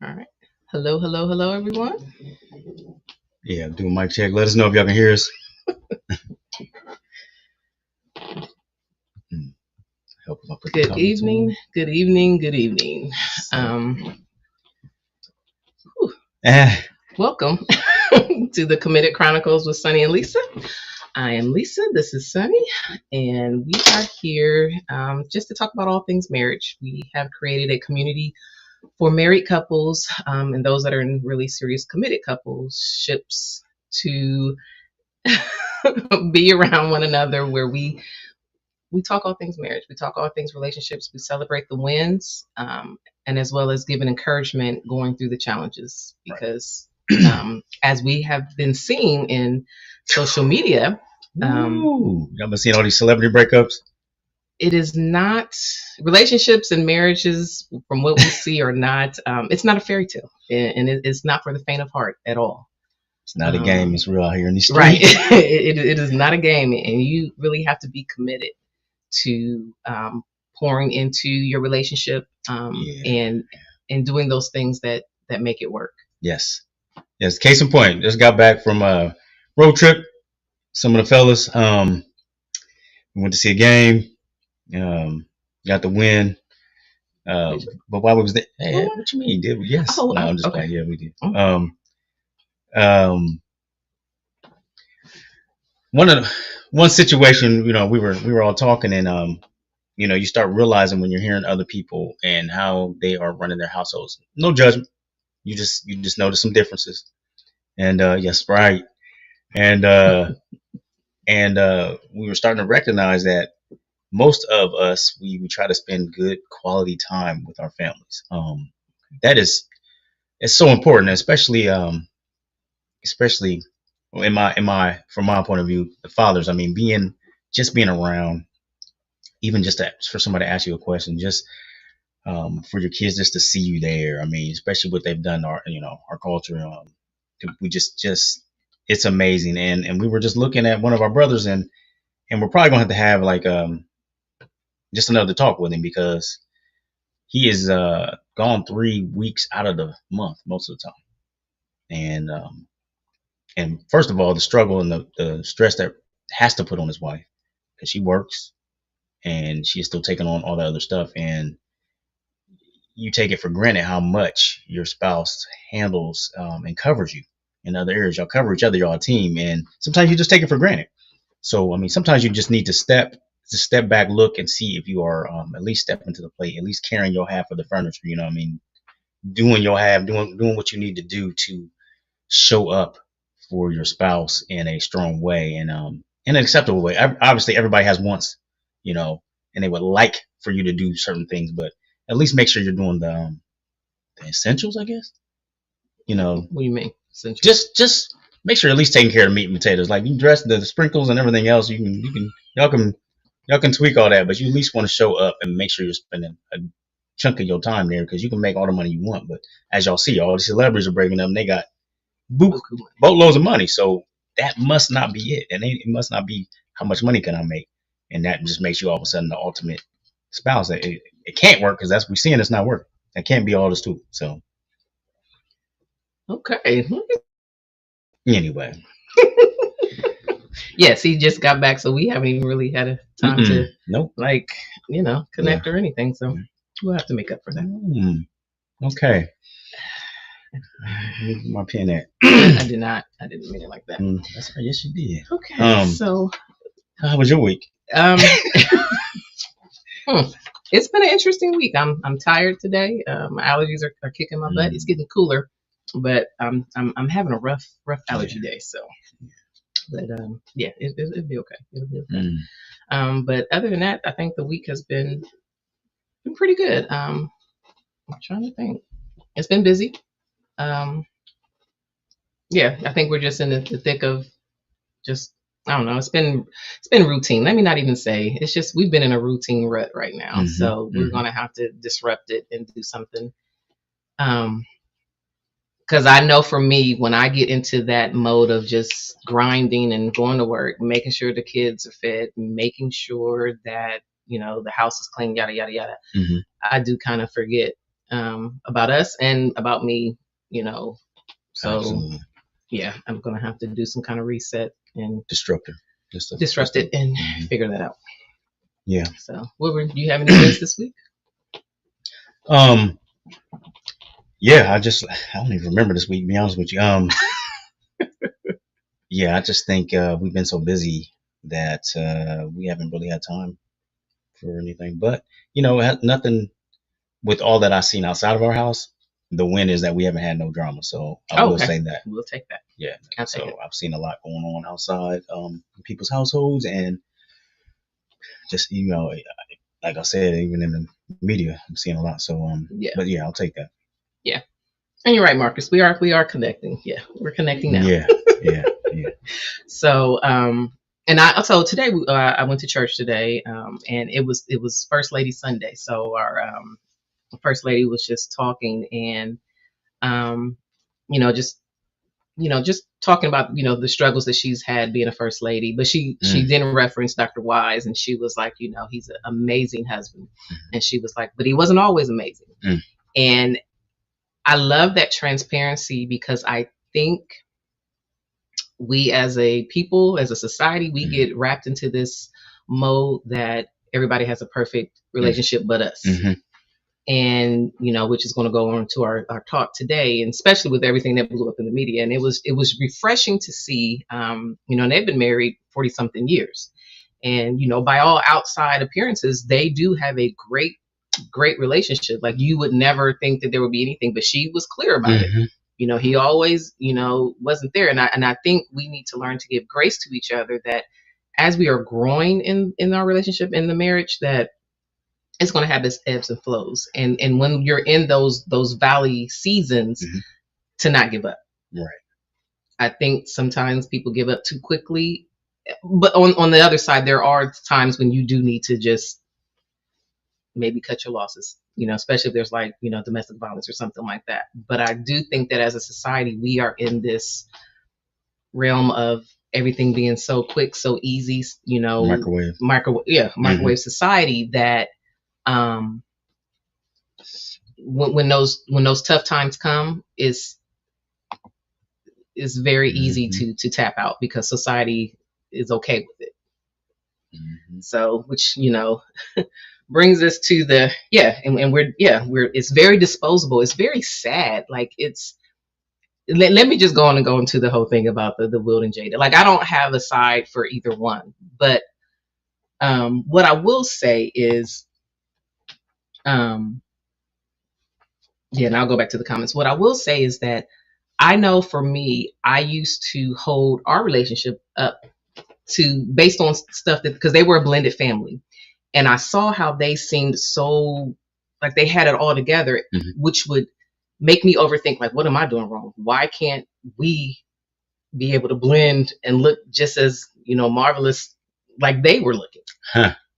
All right. Hello, hello, hello, everyone. Yeah, do a mic check. Let us know if y'all can hear us. Hmm, Help if I put the Good comments evening, on. good evening, good evening. So, Whew, ah, welcome to the Committed Chronicles with Sonny and Lisa. I am Lisa, this is Sonny, and we are here just to talk about all things marriage. We have created a community for married couples and those that are in really serious committed couples ships to be around one another where we talk all things marriage, we talk all things relationships, we celebrate the wins, and as well as give an encouragement going through the challenges. right. Because as we have been seeing in social media, Y'all been seeing all these celebrity breakups? it is not relationships and marriages from what we see are not. It's not a fairy tale, and it's not for the faint of heart at all. It's not a game. It's real out here in these Right. streets. It is not a game, and you really have to be committed to pouring into your relationship Yeah. and doing those things that make it work. Yes. Yes. Case in point, just got back from a road trip. Some of the fellas we went to see a game. Got the win. But while we was there, hey, what you mean? Did we? Yes. Oh, No, I'm just okay. playing. Yeah, we did. Oh. Um, one situation, we were all talking, and you start realizing when you're hearing other people and how they are running their households. No judgment. You just notice some differences. And yes, right. And we were starting to recognize that most of us we try to spend good quality time with our families. That is it's so important, especially in my from my point of view, the fathers. I mean, being around, even just for somebody to ask you a question, just for your kids just to see you there. I mean, especially what they've done to our culture. We just it's amazing. And we were just looking at one of our brothers, and we're probably gonna have like just another talk with him because he is gone 3 weeks out of the month most of the time. And first of all, the struggle and the stress that has to put on his wife because she works and she's still taking on all the other stuff, and you take it for granted how much your spouse handles and covers you in other areas. Y'all cover each other, y'all a team, and sometimes you just take it for granted. So I mean, sometimes you just need to step back, look, and see if you are at least stepping to the plate, at least carrying your half of the furniture. You know what I mean? Doing your half, doing what you need to do to show up for your spouse in a strong way and in an acceptable way. Obviously, everybody has wants, you know, and they would like for you to do certain things, but at least make sure you're doing the essentials, I guess. You know, What do you mean? Essential? just make sure you're at least taking care of the meat and potatoes. Like you dress the sprinkles and everything else, y'all can tweak all that, but you at least want to show up and make sure you're spending a chunk of your time there because you can make all the money you want. But as y'all see, all the celebrities are breaking up and they got boatloads of money. So that must not be it. And it must not be how much money can I make. And that just makes you all of a sudden the ultimate spouse. It can't work because that's we're seeing it's not working. That can't be all this too. So Okay. anyway, Yes, he just got back, so we haven't even really had a time to nope. connect or anything. So we'll have to make up for that. Okay. Where's my pen at? I did not. I didn't mean it like that. That's right. Yes, you did. Okay. So how was your week? It's been an interesting week. I'm tired today. My allergies are kicking my butt. It's getting cooler, but I'm having a rough allergy day. So, but yeah, it'll be okay. It'll be okay. But other than that, I think the week has been pretty good. I'm trying to think. It's been busy. Yeah, I think we're just in the thick of just I don't know. It's been routine. Let me not even say. It's just we've been in a routine rut right now. So we're gonna have to disrupt it and do something. Because I know for me, when I get into that mode of just grinding and going to work, making sure the kids are fed, making sure that the house is clean, yada yada yada. Hmm. I do kind of forget about us and about me, so Absolutely. yeah, I'm gonna have to do some kind of reset and Disruptor. disrupt it and figure that out. Yeah. So, do you have any wins this week? Um. Yeah. I don't even remember this week. To be honest with you. Yeah. I just think we've been so busy that we haven't really had time for anything. But nothing with all that I've seen outside of our house. The win is that we haven't had no drama. So I will say that. We'll take that. Yeah. I'll take So it. I've seen a lot going on outside in people's households, and just like I said, even in the media, I'm seeing a lot. So Yeah. But yeah, I'll take that. Yeah. And you're right, Marcus. We are connecting. Yeah, we're connecting now. Yeah. Yeah. So so today I went to church today, and it was First Lady Sunday. So our First Lady was just talking, and just just talking about the struggles that she's had being a first lady, but she didn't reference Dr. Wise, and she was like, he's an amazing husband, and she was like, but he wasn't always amazing. And I love that transparency, because I think we as a people, as a society, we get wrapped into this mode that everybody has a perfect relationship but us. And which is going to go on to our talk today, and especially with everything that blew up in the media. And it was refreshing to see, and they've been married 40 something years, and by all outside appearances, they do have a great relationship. Like, you would never think that there would be anything, but she was clear about it. He always wasn't there. And I think we need to learn to give grace to each other, that as we are growing in our relationship, in the marriage, that it's going to have its ebbs and flows, and when you're in those valley seasons, to not give up. Right. I think sometimes people give up too quickly, but on the other side, there are times when you do need to just maybe cut your losses, especially if there's like domestic violence or something like that. But I do think that as a society, we are in this realm of everything being so quick, so easy, microwave society, that when those tough times come, is very easy to tap out, because society is okay with it. So, which brings us to the and we're it's very disposable. It's very sad. Like, let me just go on and go into the whole thing about the Will and Jada. Like, I don't have a side for either one, but what I will say is, and I'll go back to the comments. What I will say is that I know for me, I used to hold our relationship up based on stuff that, because they were a blended family, and I saw how they seemed so like they had it all together, which would make me overthink, like, what am I doing wrong? Why can't we be able to blend and look just as marvelous like they were looking?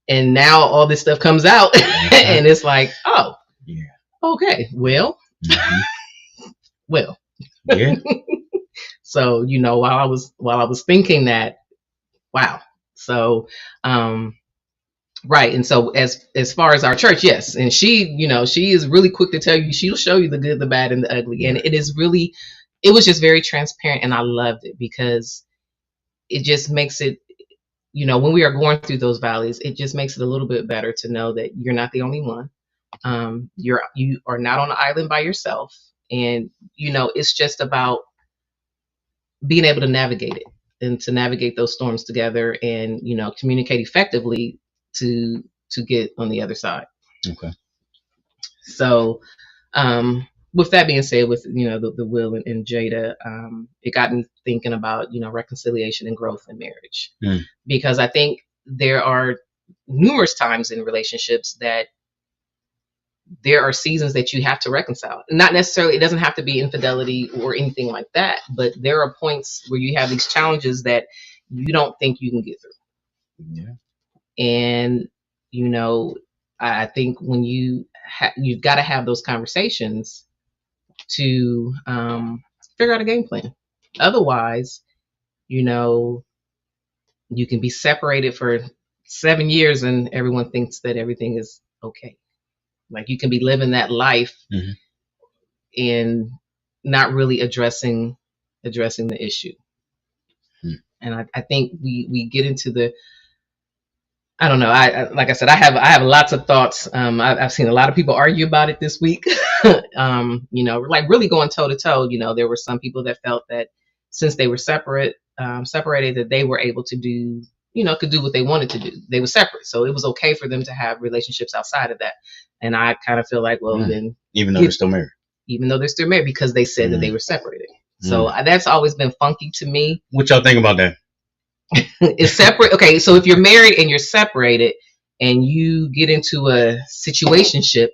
And now all this stuff comes out, and it's like, oh, yeah, okay, well, well, yeah. So while I was thinking that, wow. So right. And so as far as our church, yes, and she is really quick to tell you, she'll show you the good, the bad, and the ugly. And it was just very transparent, and I loved it, because it just makes it, when we are going through those valleys, it just makes it a little bit better to know that you're not the only one. You are not on the island by yourself. And it's just about being able to navigate it, and to navigate those storms together, and communicate effectively to get on the other side. Okay. So with that being said, with the Will and Jada, it got me thinking about reconciliation and growth in marriage, because I think there are numerous times in relationships that there are seasons that you have to reconcile. Not necessarily, it doesn't have to be infidelity or anything like that, but there are points where you have these challenges that you don't think you can get through. Yeah. And I think when you've got to have those conversations to figure out a game plan. Otherwise, you can be separated for 7 years and everyone thinks that everything is okay. Like you can be living that life Mhm. and not really addressing the issue. Hmm. And I think we get into the, I don't know. Like I said, I have lots of thoughts. I've seen a lot of people argue about it this week. Like really going toe to toe. There were some people that felt that since they were separated, that they were able to do, could do what they wanted to do. They were separate, so it was okay for them to have relationships outside of that. And I kind of feel like, well, then even though they're still married, because they said that they were separated. So Mm. that's always been funky to me. what y'all think about that? It's separate. Okay, so if you're married and you're separated and you get into a situationship,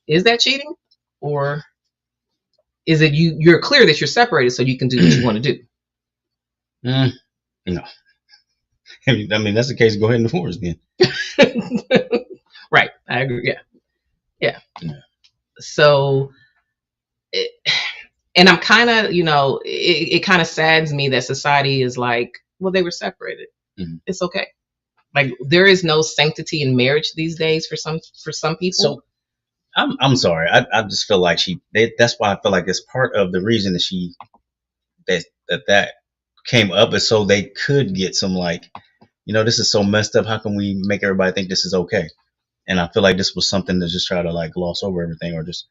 is that cheating? Or is it you're clear that you're separated so you can do what you want to do? No. I mean, that's the case. Go ahead and divorce then. Right. I agree. Yeah. Yeah. So, and I'm kind of, it kind of saddens me that society is like, well, they were separated. Mhm. It's okay. Like there is no sanctity in marriage these days for some people. So I'm sorry. I just feel like that's why I feel like it's part of the reason that came up is so they could get some like, this is so messed up. How can we make everybody think this is okay? And I feel like this was something to just try to like gloss over everything or just,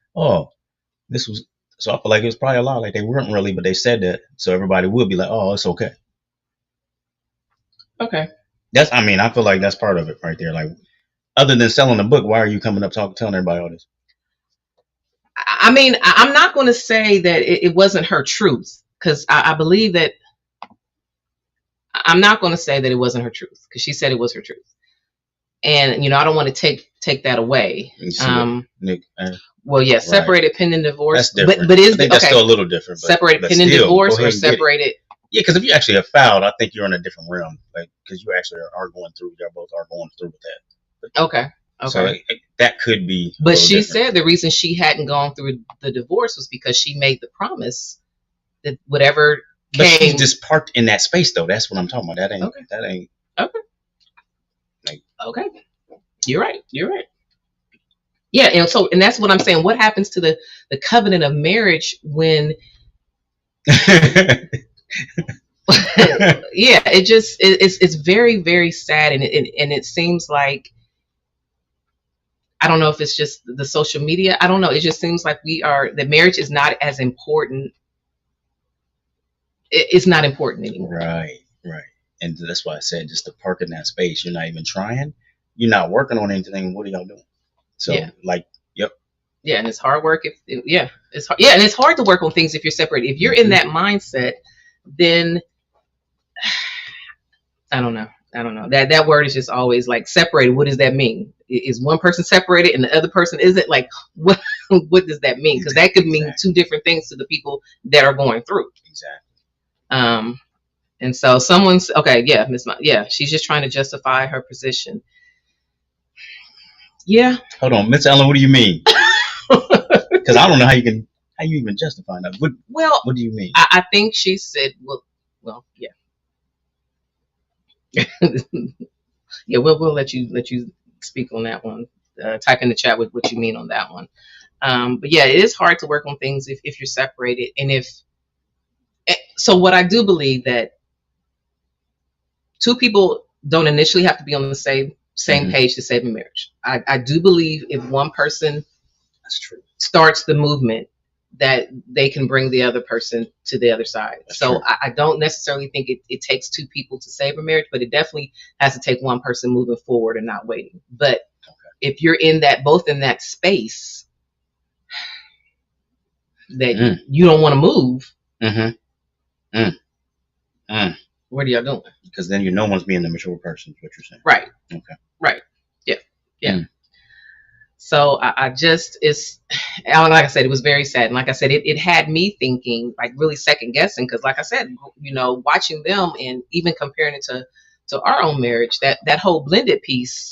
this was, so I feel like it was probably a lot like they weren't really, but they said that. So everybody would be like, oh, it's okay. Okay. I feel like that's part of it right there. Like, other than selling a book, why are you coming up telling everybody all this? I mean, I'm not going to say that it wasn't her truth because I believe that. I'm not going to say that it wasn't her truth because she said it was her truth, and I don't want to take that away. Nick, well, yeah, separated pending divorce, that's different. but is I think that's still a little different. Separated pending divorce or separated? Yeah, because if you actually have filed, I think you're in a different realm, like because you actually are going through. You both are going through with that. But, okay. So that could be. But she said the reason she hadn't gone through the divorce was because she made the promise that whatever. But she's just parked in that space, though. That's what I'm talking about. That ain't. Okay. Like, okay. You're right. Yeah, and that's what I'm saying. What happens to the covenant of marriage when? Yeah, it's very, very sad, and it seems like, I don't know if it's just the social media. I don't know. It just seems like the marriage is not as important. It's not important anymore. Right. And that's why I said just to park in that space. You're not even trying. You're not working on anything. What are y'all doing? So yep. Yeah, and it's hard work. It's hard. Yeah, and it's hard to work on things if you're separated. If you're in that mindset, then I don't know. That word is just always like separated. What does that mean? Is one person separated and the other person isn't? Like what does that mean? Because that could mean two different things to the people that are going through. Exactly. And so someone's okay. Yeah, she's just trying to justify her position. Yeah. Hold on, Miss Ellen. What do you mean? Because I don't know how you even justify that. What do you mean? I think she said, well, yeah. Yeah, we'll let you speak on that one. Type in the chat with what you mean on that one. But yeah, it is hard to work on things if you're separated, and so what I do believe that two people don't initially have to be on the same page to save a marriage. I do believe if one person starts the movement, that they can bring the other person to the other side. So I don't necessarily think it takes two people to save a marriage, but it definitely has to take one person moving forward and not waiting. But if you're both in that space that you don't want to move, what are y'all doing? Because then no one's being the mature person, is what you're saying. Right. Okay. Right. Yeah. So it's like I said, it was very sad. And like I said, it had me thinking, like really second guessing. Because like I said, watching them and even comparing it to our own marriage, that whole blended piece.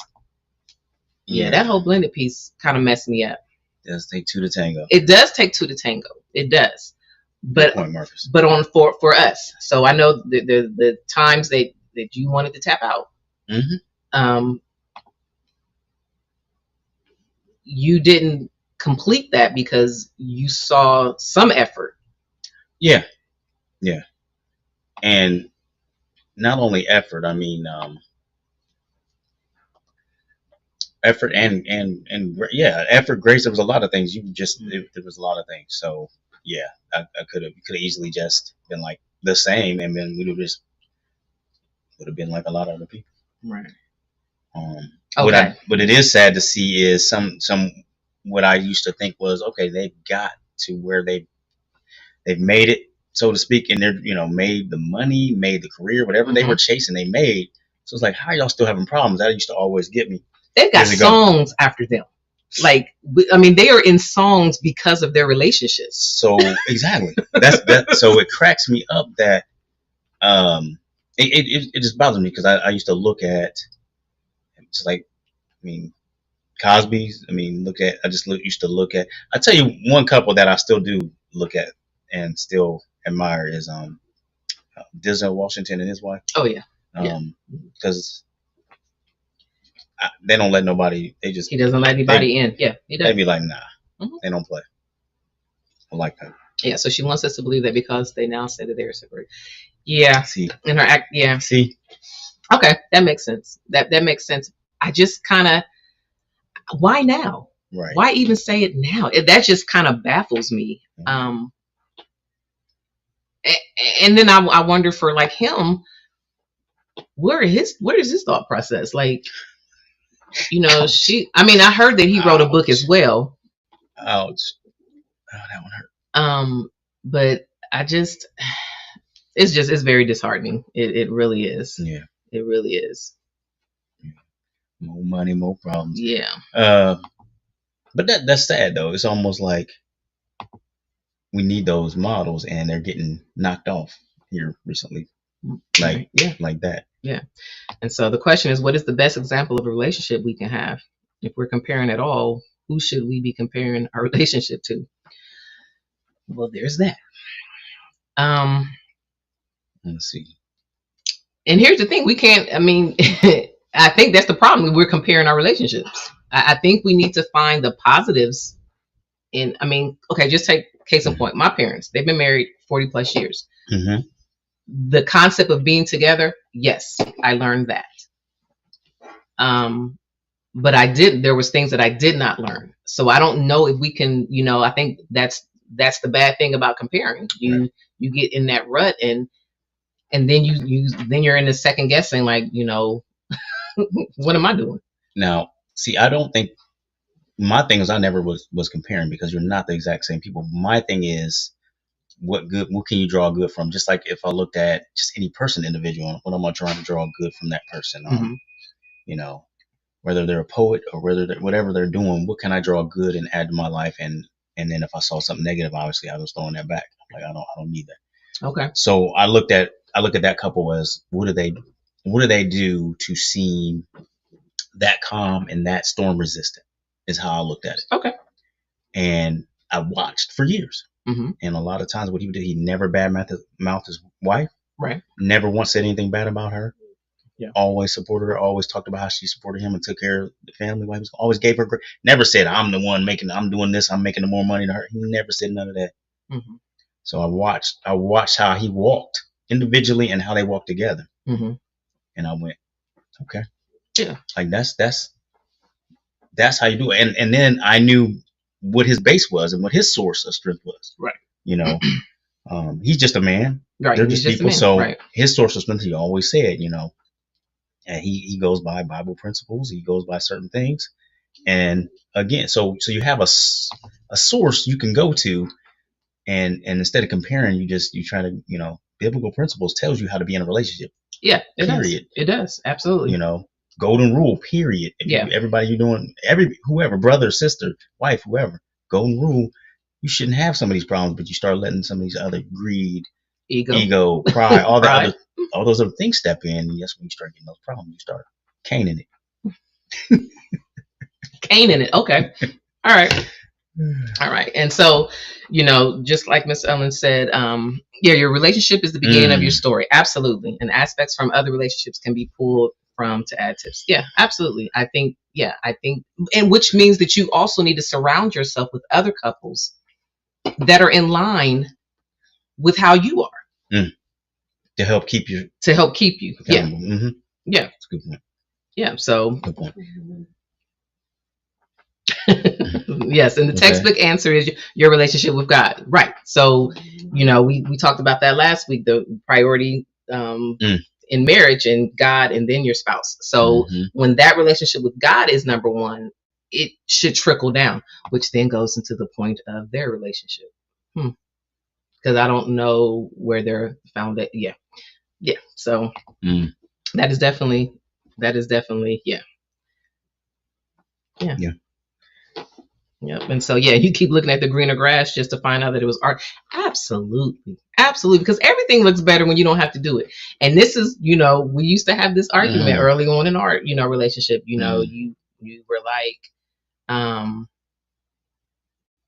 Yeah, that whole blended piece kind of messed me up. It does take two to tango. It does take two to tango. It does. But for us. So I know the times that you wanted to tap out. um, you didn't complete that because you saw some effort. Yeah, yeah, and not only effort. I mean, effort and effort, grace. There was a lot of things. There was a lot of things. So yeah, I could have easily just been like the same, and then we would have been like a lot of other people. Right. Okay. What it is sad to see is some what I used to think was okay. They've got to where they've made it, so to speak, and they're made the money, made the career, whatever they were chasing, they made. So it's like, how are y'all still having problems? That used to always get me. They've got songs after them. Like, I mean, they are in songs because of their relationships. So exactly, that's so it cracks me up that it just bothers me because I used to look at just like, I mean, Cosby's. I mean, used to look at. I tell you, one couple that I still do look at and still admire is Denzel Washington and his wife. Oh yeah. Because they don't let nobody. He doesn't let anybody in. Yeah, he does. They be like, nah, they don't play. I like that. Yeah, so she wants us to believe that because they now say that they're separate. Yeah. See. In her act. Yeah. See. Okay, that makes sense. That makes sense. I just kind of. Why now? Right. Why even say it now? That just kind of baffles me. And then I wonder for like him, what is his thought process? Like, I mean, I heard that he wrote a book as well. Ouch. Oh, that one hurt. But it's very disheartening. It really is. Yeah. It really is. More money, more problems. Yeah. But that's sad though. It's almost like we need those models, and they're getting knocked off here recently. Like like that. Yeah. And so the question is, what is the best example of a relationship we can have? If we're comparing at all, who should we be comparing our relationship to? Well, there's that. Let's see. And here's the thing: we can't. I mean, I think that's the problem. We're comparing our relationships. I think we need to find the positives. I mean, okay, just take case in point. My parents, they've been married 40 plus years. The concept of being together, yes, I learned that. But there was things that I did not learn. So I don't know if we can, I think that's the bad thing about comparing. You get in that rut and then you're in the second guessing, like, what am I doing? Now, see, I don't think my thing is I never was comparing because you're not the exact same people. My thing is what can you draw good from? Just like if I looked at just any person, individual, what am I trying to draw good from that person? Whether they're a poet or whatever they're doing, what can I draw good and add to my life? And then if I saw something negative, obviously I was throwing that back. Like I don't need that. Okay. So I look at that couple as what do they do to seem that calm and that storm resistant is how I looked at it. Okay. And I watched for years. And a lot of times what he would do, he never badmouthed his wife. Right. Never once said anything bad about her. Yeah. Always supported her. Always talked about how she supported him and took care of the family. Always gave her great. Never said, I'm the one I'm doing this. I'm making more money than her. He never said none of that. So I watched how he walked individually and how they walked together. And I went, okay. Yeah. Like that's how you do it. And then I knew what his base was and what his source of strength was. Right. He's just a man. Right. They're just people. So right. His source of strength, he always said, and he goes by Bible principles. He goes by certain things. And again, so you have a source you can go to, and instead of comparing, you try to, biblical principles tells you how to be in a relationship. Yeah. Period. It does. Absolutely. Golden rule, period. Yeah. Everybody you're doing, whoever, brother, sister, wife, whoever, golden rule, you shouldn't have some of these problems, but you start letting some of these other greed, ego, pride, all that all those other things step in, and that's when you start getting those problems. You start caning it. Caning it. Okay. All right. And so, just like Miss Ellen said, your relationship is the beginning of your story. Absolutely. And aspects from other relationships can be pulled from to add tips. Yeah, absolutely. I think, and which means that you also need to surround yourself with other couples that are in line with how you are to help keep you accountable. Yeah. Mm-hmm. Yeah. That's a good point. Yeah. So good point. Yes, and the textbook answer is your relationship with God. Right. So, we talked about that last week, the priority in marriage, and God, and then your spouse. So when that relationship with God is number one, it should trickle down, which then goes into the point of their relationship. Because I don't know where they're found it. Yeah. So that is definitely yeah. Yep. And so, you keep looking at the greener grass just to find out that it was art. Absolutely. Because everything looks better when you don't have to do it. And this is, we used to have this argument early on in our, relationship. You were like,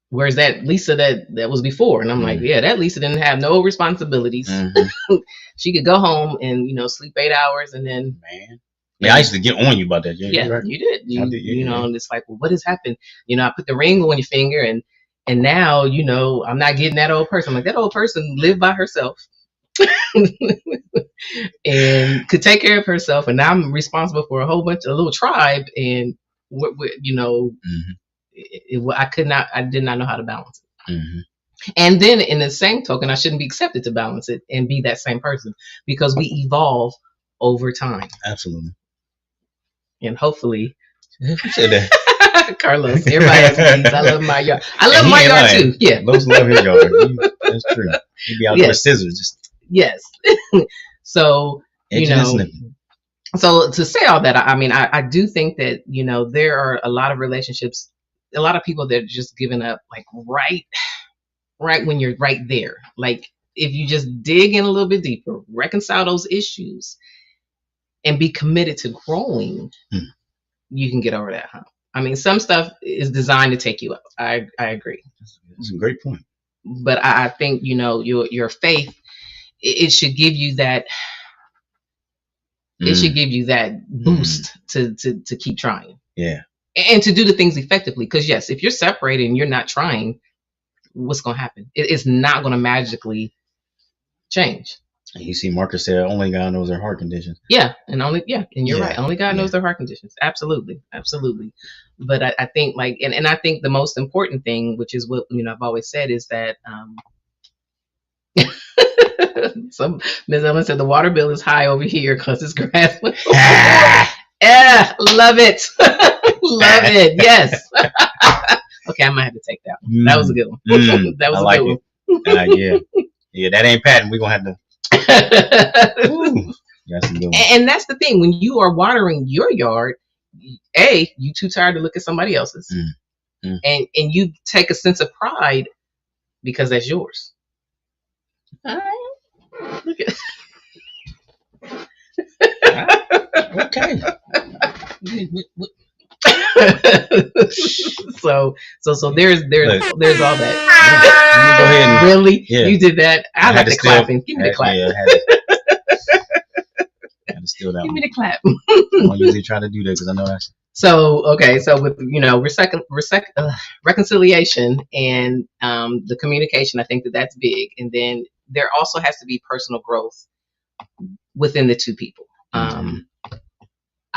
where's that Lisa that was before? And I'm like, yeah, that Lisa didn't have no responsibilities. She could go home and, sleep 8 hours and then. Man. Yeah, I used to get on you about that. Yeah, right. You did. And it's like, well, what has happened? I put the ring on your finger, and now, I'm not getting that old person. I'm like, that old person lived by herself and could take care of herself, and now I'm responsible for a little tribe, and I did not know how to balance it. And then in the same token, I shouldn't be accepted to balance it and be that same person, because we evolve over time. Absolutely. And hopefully, Carlos, everybody has bees. I love my yard. I love my yard too. Yeah, those love his yard. That's true. He'd be out there with scissors. Yes. So so to say all that, I do think that there are a lot of relationships, a lot of people that are just giving up, like right when you're right there. Like, if you just dig in a little bit deeper, reconcile those issues, and be committed to growing, you can get over that hump. Some stuff is designed to take you up. I agree. That's a great point. But I think, your faith, it should give you that. It should give you that boost to keep trying. Yeah. And to do the things effectively. Because yes, if you're separated and you're not trying, what's going to happen? It's not going to magically change. And you see, Marcus said, only God knows their heart conditions. And you're right. Only God knows their heart conditions. Absolutely. But I think, and I think the most important thing, which is what I've always said, is that Ms. Ellen said the water bill is high over here because it's grass. Yeah, love it. Love it. Yes. Okay, I might have to take that one. That was a good one. That was a good one. Yeah, that ain't patent. We're gonna have to. That's a good one. And that's the thing, when you are watering your yard, you too tired to look at somebody else's, and you take a sense of pride because that's yours. Look at. Okay. So there's all that. Yeah. Go ahead and, really? Yeah. You did that? I had to clapping. Give me the clap. Yeah, had to steal that. Give me the clap. I don't usually try to do that because I know that's. So okay, so with reconciliation and the communication, I think that's big, and then there also has to be personal growth within the two people.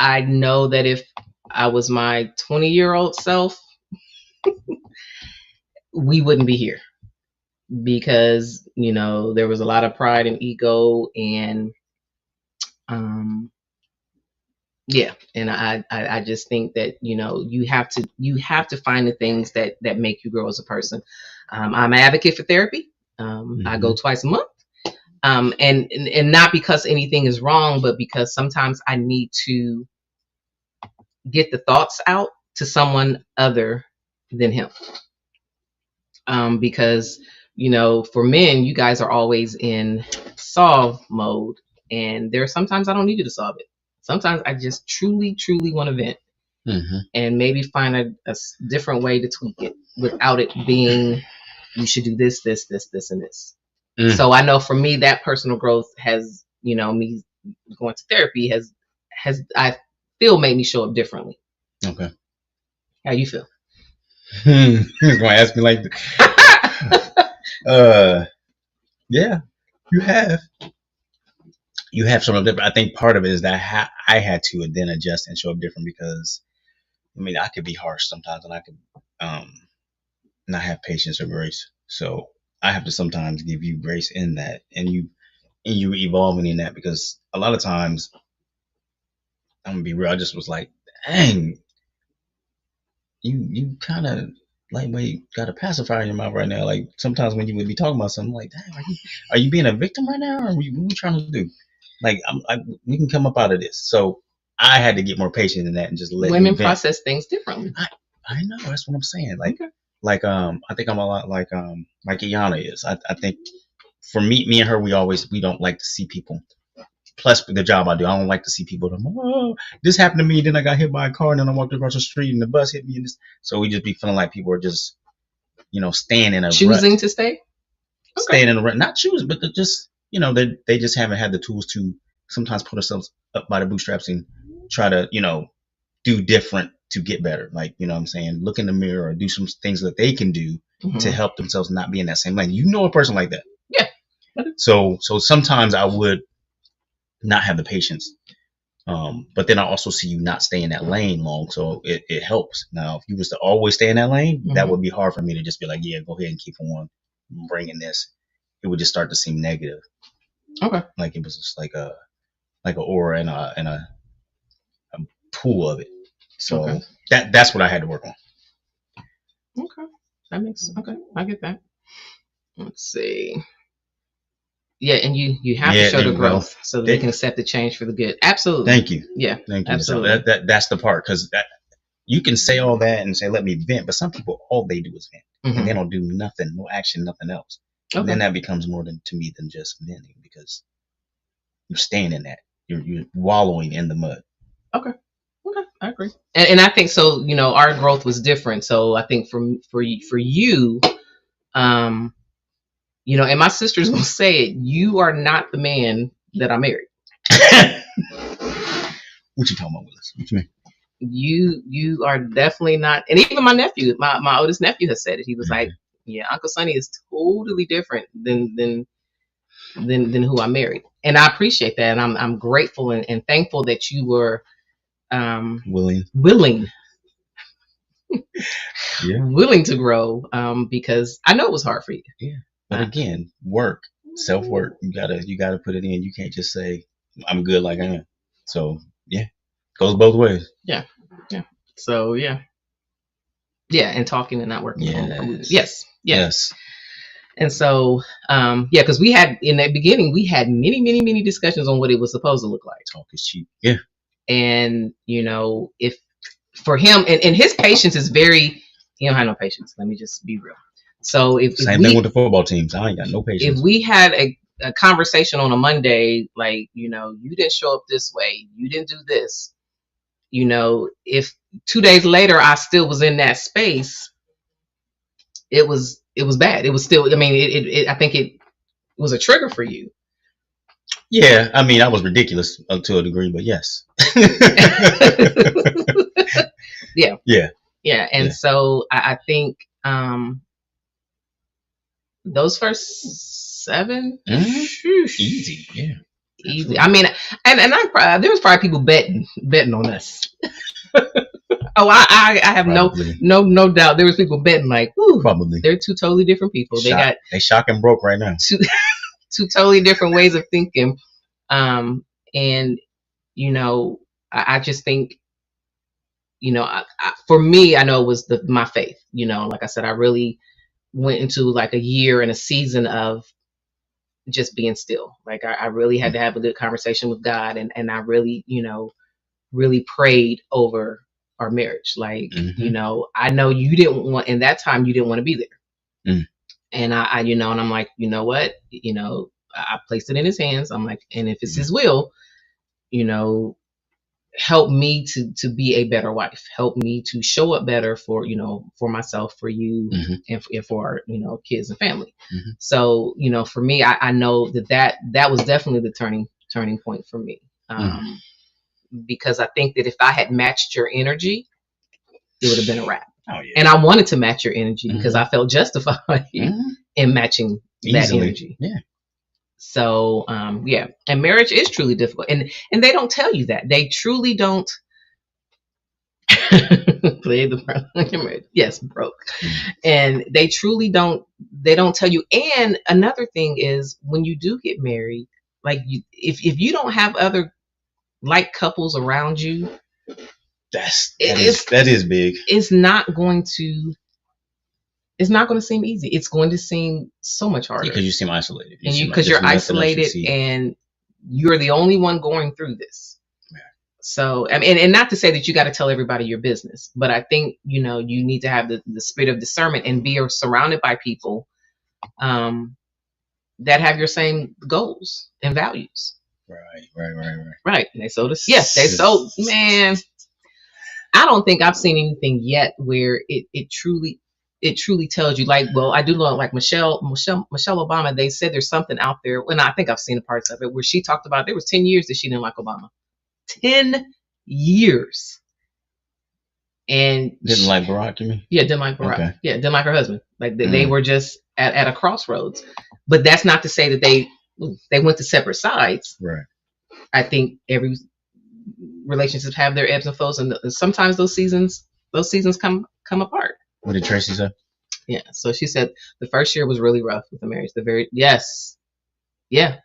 I know that if I was my 20-year-old self, we wouldn't be here, because there was a lot of pride and ego, and and I just think that you have to find the things that make you grow as a person. I'm an advocate for therapy. I go twice a month, and not because anything is wrong, but because sometimes I need to get the thoughts out to someone other than him. Because for men, you guys are always in solve mode, and there are sometimes I don't need you to solve it. Sometimes I just truly want to vent, and maybe find a different way to tweak it without it being, you should do this, and this. So I know for me, that personal growth has, me going to therapy has I feel made me show up differently. Okay. How you feel? He's gonna ask me like, yeah, you have. You have some of it, but I think part of it is that I had to then adjust and show up different because I mean I could be harsh sometimes and I could um, not have patience or grace. So I have to sometimes give you grace in that, and you evolving in that because a lot of times I'm gonna be real. I just was like, dang, you kind of lightweight got a pacifier in your mouth right now. Like sometimes when you would be talking about something, like, dang, are you being a victim right now, or what are we trying to do? Like we can come up out of this. So I had to get more patient in that and just let Women you vent. process things differently. I know that's what I'm saying. Like Okay. I think I'm a lot like Iana is. I think for me and her we don't like to see people. Plus the job I do, I don't like to see people. Oh, this happened to me. Then I got hit by a car, and then I walked across the street, and the bus hit me. And this, so we just be feeling like people are just staying in a Choosing rut, to stay. Okay. staying in a rut, not choosing, but they're just they just haven't had the tools to sometimes put themselves up by the bootstraps and try to do different to get better. Like, what I'm saying, look in the mirror or do some things that they can do to help themselves not be in that same lane. You know a person like that. Yeah. So sometimes I would not have the patience. But then I also see you not stay in that lane long. So it helps. Now, if you was to always stay in that lane, that would be hard for me to just be like, yeah, go ahead and keep on bringing this. It would just start to seem negative. Okay. Like it was just like an aura and a pool of it. So that's what I had to work on. Okay. That makes okay. I get that. Let's see. Yeah, and you have to show the growth so that they can accept the change for the good. Absolutely. Thank you. Yeah. Thank you. Absolutely. So that's the part, because you can say all that and say let me vent, but some people all they do is vent and they don't do nothing, no action, nothing else. Okay. And then that becomes more to me than just venting because you're staying in that. You're wallowing in the mud. Okay. Okay, I agree. And I think so. Our growth was different. So I think for you, and my sister's gonna say it. You are not the man that I married. What you talking about, Willis? What you mean? You are definitely not. And even my nephew, my oldest nephew, has said it. He was like, "Yeah, Uncle Sonny is totally different than who I married," and I appreciate that, and I'm grateful and thankful that you were willing willing to grow, because I know it was hard for you. Yeah, but again, self work. You gotta put it in. You can't just say I'm good like I am. So yeah, goes both ways. Yeah. So yeah, and talking and not working. Yes. And so, because we had in the beginning, we had many discussions on what it was supposed to look like. Talk is cheap. Yeah. And if for him and his patience is very, he don't have no patience. Let me just be real. So same thing with the football teams. I ain't got no patience. If we had a conversation on a Monday, like, you didn't show up this way, you didn't do this, if 2 days later I still was in that space, it was bad. It was still, I mean, I think it was a trigger for you. Yeah, I mean, I was ridiculous to a degree, but yes. Yeah. And so I think those first 7, easy. Yeah. Easy. I mean, and there was probably people betting on us. Oh, I have no doubt there was people betting like, ooh, probably they're two totally different people. They shock and broke right now. Two totally different ways of thinking. And I just think, for me, I know it was my faith. Like I said, I really went into like a year and a season of just being still. Like I really had to have a good conversation with God, and I really, really prayed over our marriage. Like, I know you didn't want, in that time, you didn't want to be there. And I and I'm like, you know what, I placed it in his hands. I'm like, and if it's his will, help me to be a better wife, help me to show up better for myself, for you, and for our kids and family. So for me, I know that was definitely the turning point for me. because I think that if I had matched your energy, it would have been a wrap. Oh yeah. And I wanted to match your energy because I felt justified in matching that Easily. energy. Yeah. So yeah, and marriage is truly difficult, and they don't tell you that. They truly don't. Play the yes, broke, and they truly don't. They don't tell you. And another thing is, when you do get married, like if you don't have other like couples around you, that is big. It's not going to. It's not going to seem easy. It's going to seem so much harder because you seem isolated, because you're isolated, and you're the only one going through this. So, I mean, and not to say that you got to tell everybody your business, but I think, you need to have the spirit of discernment and be surrounded by people that have your same goals and values. Right. And they sold us. Yes, they sold, man. I don't think I've seen anything yet where it truly tells you, like, well, I do like Michelle Obama. They said there's something out there, and I think I've seen the parts of it where she talked about there was 10 years that she didn't like Obama. 10 years. And didn't like Barack, you mean? Yeah, didn't like Barack. Okay. Yeah, didn't like her husband. Like they were just at a crossroads. But that's not to say that they went to separate sides. Right. I think every relationships have their ebbs and flows, and sometimes those seasons come apart. What did Tracy say? Yeah. So she said the first year was really rough with the marriage. Yeah.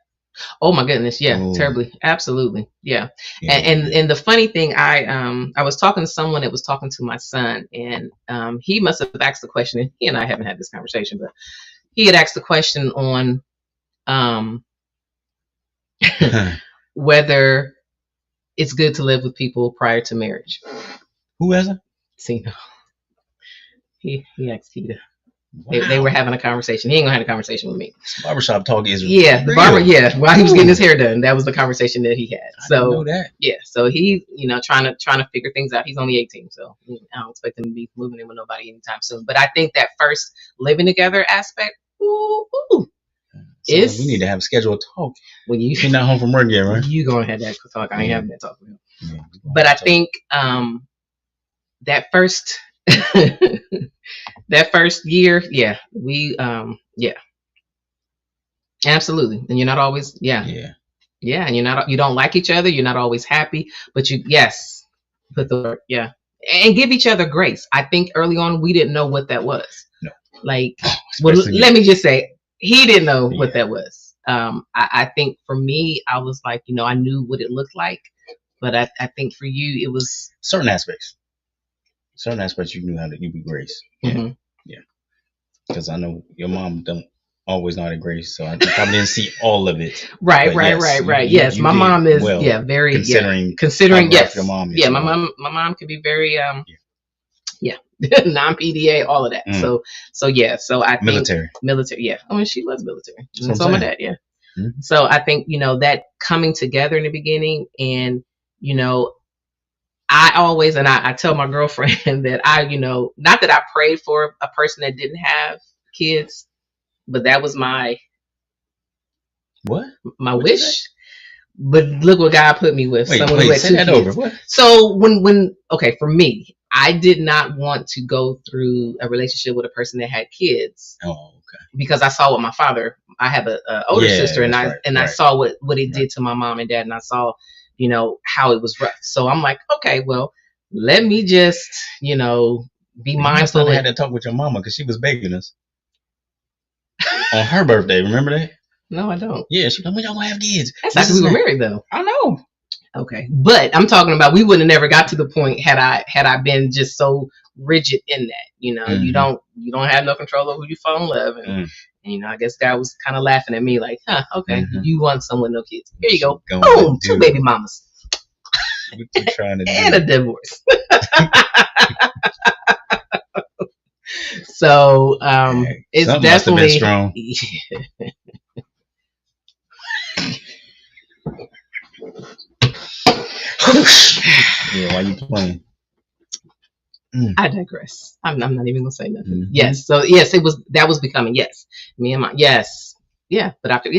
Oh my goodness, yeah. Ooh. Terribly, absolutely, yeah. And the funny thing, I was talking to someone that was talking to my son, and he must have asked the question, and he and I haven't had this conversation, but he had asked the question on whether it's good to live with people prior to marriage. Who has it? Cena. He asked Keita. Wow. They were having a conversation. He ain't gonna have a conversation with me. Barbershop talk is the barber. Yeah, while he was getting his hair done, that was the conversation that he had. I didn't know that. Yeah, so he, trying to figure things out. He's only 18, so I don't expect him to be moving in with nobody anytime soon. But I think that first living together aspect, so we need to have a scheduled talk. When you're not home from work yet, right? You gonna have that talk. I ain't having that talk with him. Yeah, but I think that first. That first year, yeah, we yeah, absolutely. And you're not always and you don't like each other, you're not always happy, but put the work, and give each other grace. I think early on we didn't know what that was. No. Like, well, let me just say, he didn't know what that was. I think for me, I was like, I knew what it looked like, but I think for you it was certain aspects you knew how to give grace. Yeah. Because I know your mom don't always know how to grace, so I probably didn't see all of it. Right. Yes, my mom is very considering yes. Your mom is, my mom can be very non-PDA, all of that. So I think military. Yeah. I mean, she was military. And so my dad. Yeah. Mm-hmm. So I think that coming together in the beginning, and I always, and I tell my girlfriend that not that I prayed for a person that didn't have kids, but that was my wish. But look what God put me with. Someone who had two kids. Over. What? So for me, I did not want to go through a relationship with a person that had kids. Oh, okay. Because I saw what my father. I have an older sister, and I saw what it did to my mom and dad, and I saw how it was rough. So I'm like, okay, well, let me just, be mindful. I had to talk with your mama because she was begging us on her birthday. Remember that? No, I don't. Yeah, she told me y'all gonna have kids. That's after we were married, though. I know. Okay, but I'm talking about we would have never got to the point had I been just so rigid in that. You don't have no control over who you fall in love, and I guess God was kind of laughing at me like, okay, you want someone with no kids. Here you go. Boom, 2 baby mamas. What you trying to do? And a divorce. So it's something definitely strong. Yeah, why you playing? I digress. I'm not even gonna say nothing. Mm-hmm. Yes. So yes, that was becoming me and my but after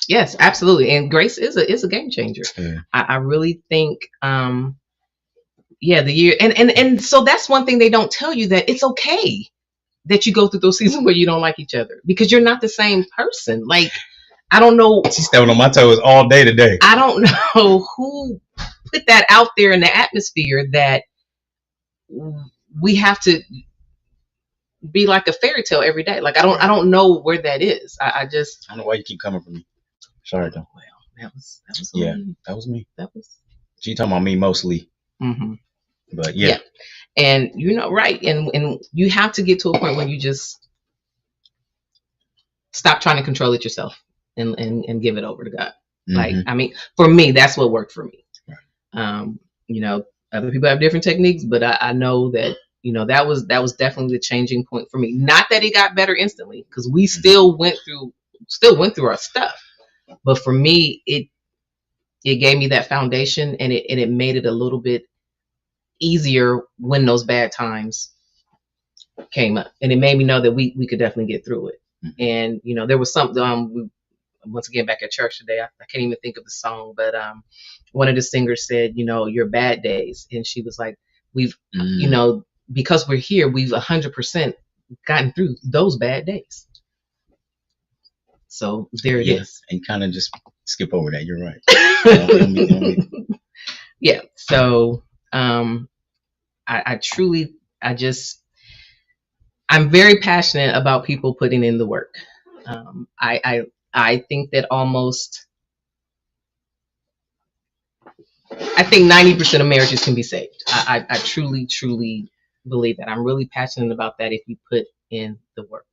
Yes, absolutely. And grace is a game changer. Yeah. I really think yeah, the year and so that's one thing they don't tell you, that it's okay that you go through those seasons where you don't like each other, because you're not the same person. Like, I don't know. She's stepping on my toes all day today. I don't know who put that out there in the atmosphere that we have to be like a fairy tale every day. Like, I don't know where that is. I just I don't know why you keep coming for me. Sorry though. well, that was Yeah, me. that was me. That was She talking about me mostly, mm-hmm. but yeah. And right, and you have to get to a point where you just stop trying to control it yourself and give it over to God. Mm-hmm. Like, I mean, for me, that's what worked for me. Right. Other people have different techniques, but I know that that was definitely the changing point for me. Not that it got better instantly, because we still went through our stuff, but for me, it gave me that foundation, and it made it a little bit easier when those bad times came up, and it made me know that we could definitely get through it. And there was something once again back at church today, I can't even think of the song, but one of the singers said, your bad days, and she was like, we've because we're here, we've 100% gotten through those bad days. So there it is. And kind of just skip over that. You're right. Yeah. So I truly, I'm very passionate about people putting in the work. I think that I think 90% of marriages can be saved. I truly, truly believe that. I'm really passionate about that. If you put in the work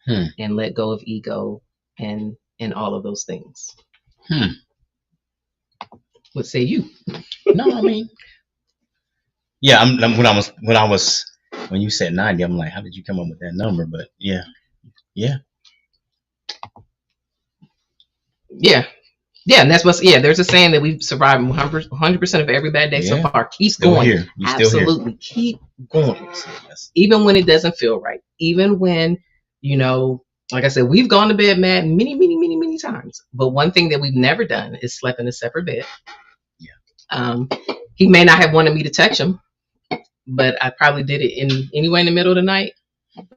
and let go of ego and all of those things. What say you? No, I mean, yeah. When you said 90, I'm like, how did you come up with that number? But yeah. And that's there's a saying that we've survived 100% of every bad day so far. Keep still going. Here. Absolutely. Keep going. Even when it doesn't feel right. Even when, like I said, we've gone to bed mad many, many, many, many times. But one thing that we've never done is slept in a separate bed. Yeah. He may not have wanted me to touch him, but I probably did it anyway in the middle of the night.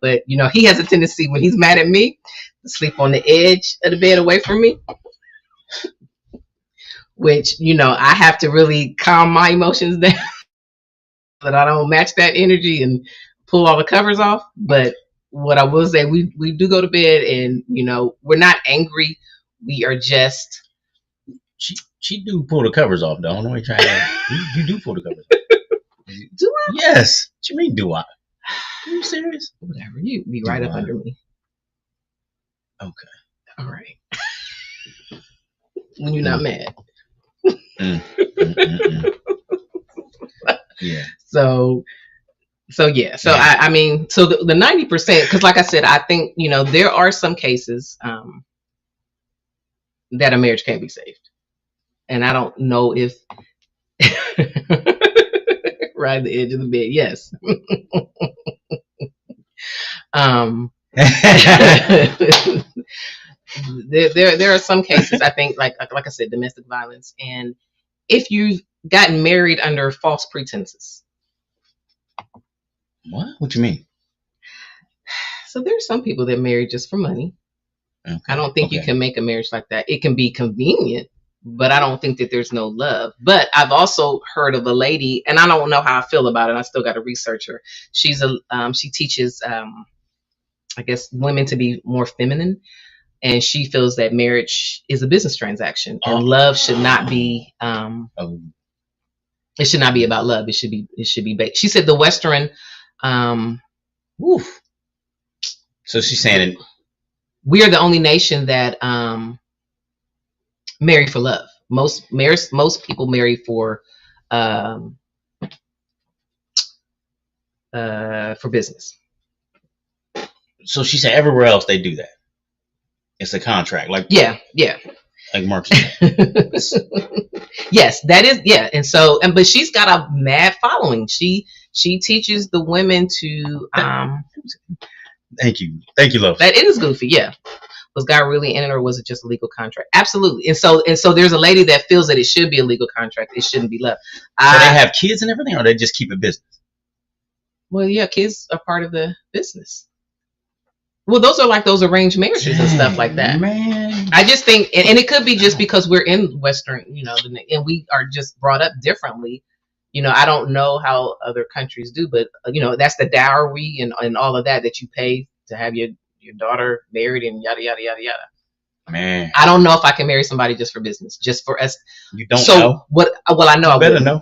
But he has a tendency, when he's mad at me, to sleep on the edge of the bed away from me, which I have to really calm my emotions down so that I don't match that energy and pull all the covers off. But what I will say, we do go to bed, and we're not angry. We are just. She do pull the covers off though. I don't know what you're trying to. You do pull the covers off. Do I? Yes. What you mean, do I? Are you serious? Whatever. You be right up under me. Okay. All right. When you're not mad. Yeah. So yeah. So yeah. I mean, so the 90%, because like I said, I think there are some cases that a marriage can't be saved, and I don't know if right at the edge of the bed. Yes. There are some cases, I think, like I said, domestic violence, and if you've gotten married under false pretenses. What you mean? So there are some people that marry just for money. Okay. I don't think you can make a marriage like that. It can be convenient, but I don't think that there's no love. But I've also heard of a lady, and I don't know how I feel about it. I still got to research her. She teaches, I guess, women to be more feminine, and she feels that marriage is a business transaction, and love should not be. It should not be about love. It should be based. She said the Western. So she's saying we are the only nation that marry for love. Most people marry for business. So she said everywhere else they do that. It's a contract, like yeah, like Mark. Yes, that is but she's got a mad following. She teaches the women to. Thank you, love. That is goofy, yeah. Was God really in it, or was it just a legal contract? Absolutely. And so there's a lady that feels that it should be a legal contract. It shouldn't be love. So they have kids and everything, or they just keep it business? Well, yeah, kids are part of the business. Well, those are like those arranged marriages and stuff like that. Man, I just think, and it could be just because we're in Western, and we are just brought up differently. I don't know how other countries do, but that's the dowry and all of that you pay to have your daughter married and yada yada yada yada. Man, I don't know if I can marry somebody just for business, just for us. You don't so know? What? Well, I know. You better know.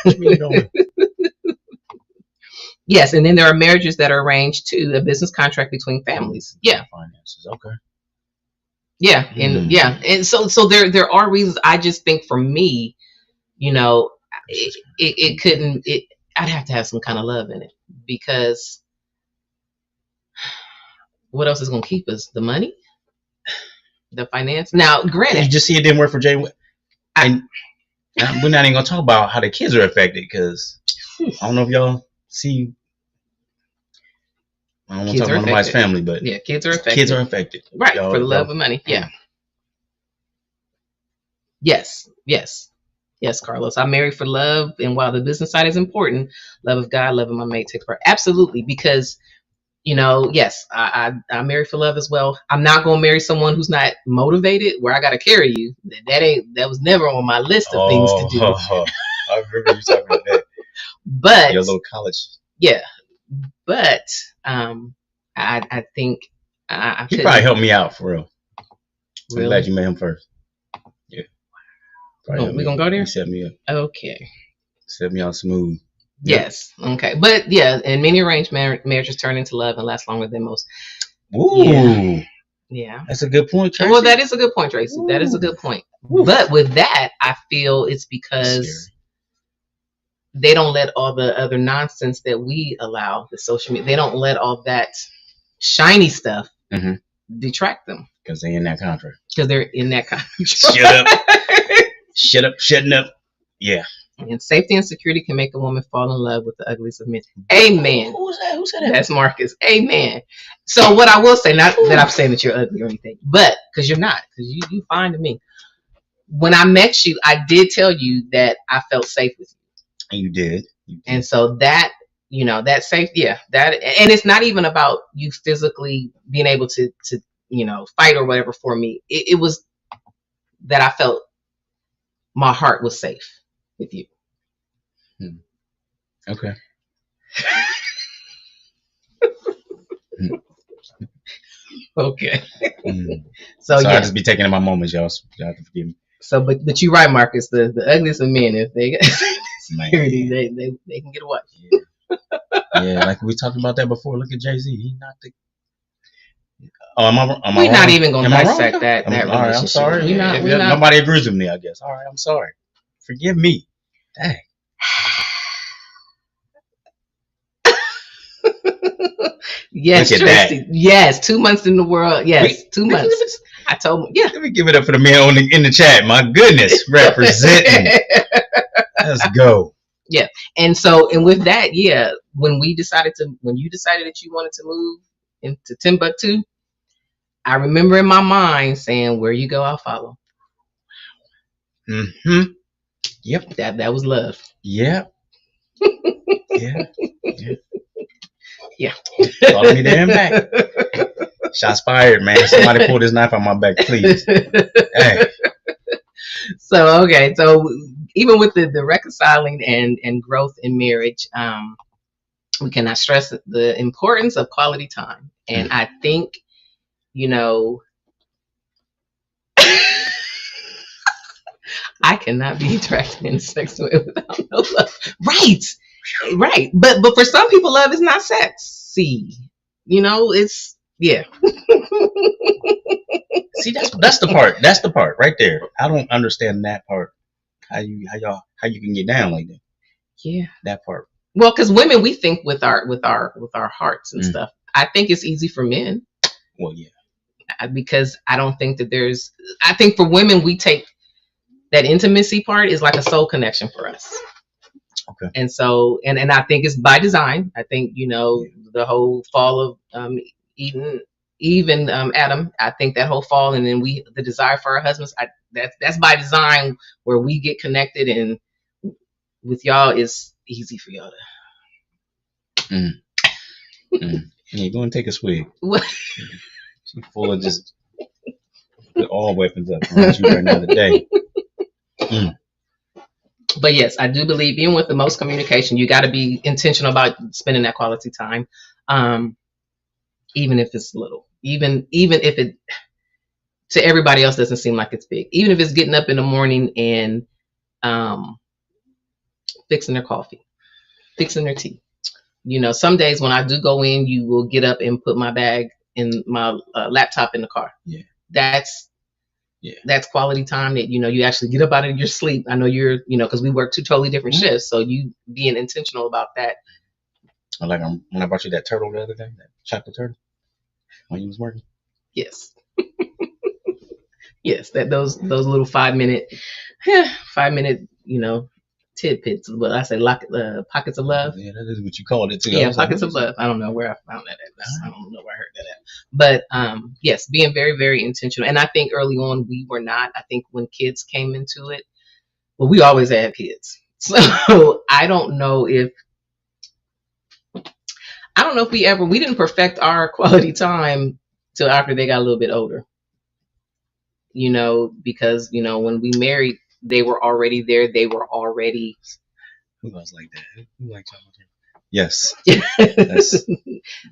You really don't. Yes, and then there are marriages that are arranged too, a business contract between families. Yeah. Finances, okay. Yeah, and so there are reasons. I just think for me, it couldn't. I'd have to have some kind of love in it, because what else is going to keep us? The money, the finance. Now, granted, you just see it didn't work for Jay. And we're not even gonna talk about how the kids are affected, because I don't know if y'all see. I don't want to talk about nobody's family, but yeah, kids are affected. Kids are affected, right? For the love of money, yeah. Yes, Carlos. I'm married for love, and while the business side is important, love of God, love of my mate takes part. Absolutely, because yes, I'm married for love as well. I'm not gonna marry someone who's not motivated, where I gotta carry you. That was never on my list of things to do. I remember you talking about that. But your little college. Yeah. But I think I he probably helped me out for real. Really? I'm glad you met him first. Yeah. We gonna go there? He set me up. Okay. Set me out smooth. Yes. Okay. But yeah, and many arranged marriages turn into love and last longer than most. Ooh. Yeah. That's a good point, Tracy. Well, that is a good point, Tracy. Ooh. That is a good point. Ooh. But with that, I feel it's because they don't let all the other nonsense that we allow, the social media, they don't let all that shiny stuff detract them. Because they're in that contract. Because they're in that contract. Shut up. Shutting up. Yeah. And safety and security can make a woman fall in love with the ugliest of men. Amen. Who said that? That's Marcus. Amen. So what I will say, not that I'm saying that you're ugly or anything, but because you're not, because you fine to me. When I met you, I did tell you that I felt safe with you. And you did. And so that, that safe, that, and it's not even about you physically being able to fight or whatever for me. It was that I felt my heart was safe with you. Okay. Okay. So I just be taking in my moments, y'all. So y'all have to forgive me. So, but you're right, Marcus. The ugliest of men, if they get security, they can get away. Yeah, like we talked about that before. Look at Jay-Z. He knocked the. Oh, am I wrong? We're not even going to dissect that relationship. All right, I'm sorry. Nobody agrees with me, I guess. All right, I'm sorry. Forgive me. Dang. Yes, Tracy. Yes, 2 months in the world. Yes, 2 months. I told him. Yeah. Let me give it up for the man in the chat. My goodness, representing. Let's go. Yeah, and with that, when you decided that you wanted to move into Timbuktu, I remember in my mind saying, "Where you go, I'll follow." Yep. That was love. Yep. Yeah. Follow me there and back. Shots fired, man. Somebody pull this knife on my back, please. Hey. So even with the reconciling and growth in marriage, we cannot stress the importance of quality time. And I think, I cannot be attracted in a sexual way without no love. Right. But for some people, love is not sexy. It's See, that's the part. That's the part right there. I don't understand that part. How you can get down like that? Yeah, that part. Well, because women, we think with our hearts and stuff. I think it's easy for men. Well, yeah, because I don't think that I think for women, we take that intimacy part is like a soul connection for us. Okay. And so, and I think it's by design. I think the whole fall of Eden even Adam, I think that whole fall, and then the desire for our husbands, that's by design, where we get connected, and with y'all it's easy for y'all Mm. Yeah, go and take a swig. to. She's full of just put all weapons up around you right now today. Mm. But yes, I do believe even with the most communication, you got to be intentional about spending that quality time, even if it's little, even if it to everybody else doesn't seem like it's big, even if it's getting up in the morning and fixing their coffee, fixing their tea. You know, some days when I do go in, you will get up and put my bag and my laptop in the car. Yeah. That's quality time that, you know, you actually get up out of your sleep. I know you're, you know, because we work two totally different shifts. So you being intentional about that. Like when I brought you that turtle the other day, that chocolate turtle, when you was working. Yes. Yes, that those little 5 minute, you know, tidbits. But I say pockets of love. Yeah, that is what you called it too. Yeah, pockets of love. I don't know where I found that at. I don't know where I heard that at. But yes, being very, very intentional. And I think early on we were not. I think when kids came into it, well, we always had kids. So I don't know if we didn't perfect our quality time till after they got a little bit older. You know, because, you know, when we married, they were already there. They were already. Who else like that? Who like chocolate turtle? Yes.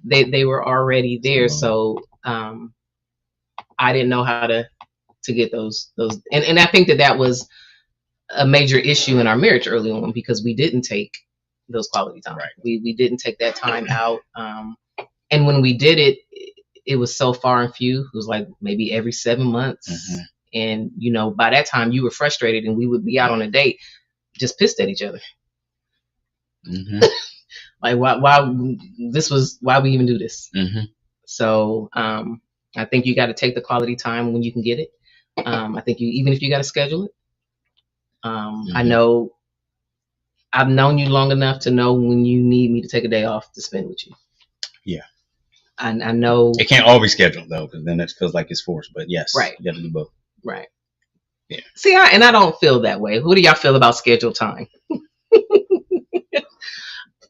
They were already there. So I didn't know how to get those and I think that was a major issue in our marriage early on, because we didn't take those quality time. Right. We didn't take that time out. And when we did it, it was so far and few. It was like maybe every 7 months. Mm-hmm. And, you know, by that time you were frustrated, and we would be out on a date just pissed at each other. Mm-hmm. Like, why we even do this? Mm-hmm. So I think you got to take the quality time when you can get it. I think even if you got to schedule it. Mm-hmm. I know I've known you long enough to know when you need me to take a day off to spend with you. Yeah. I know it can't always schedule though, because then it feels like it's forced. But yes, right. You got to do both. Right. Yeah. See, I don't feel that way. What do y'all feel about scheduled time?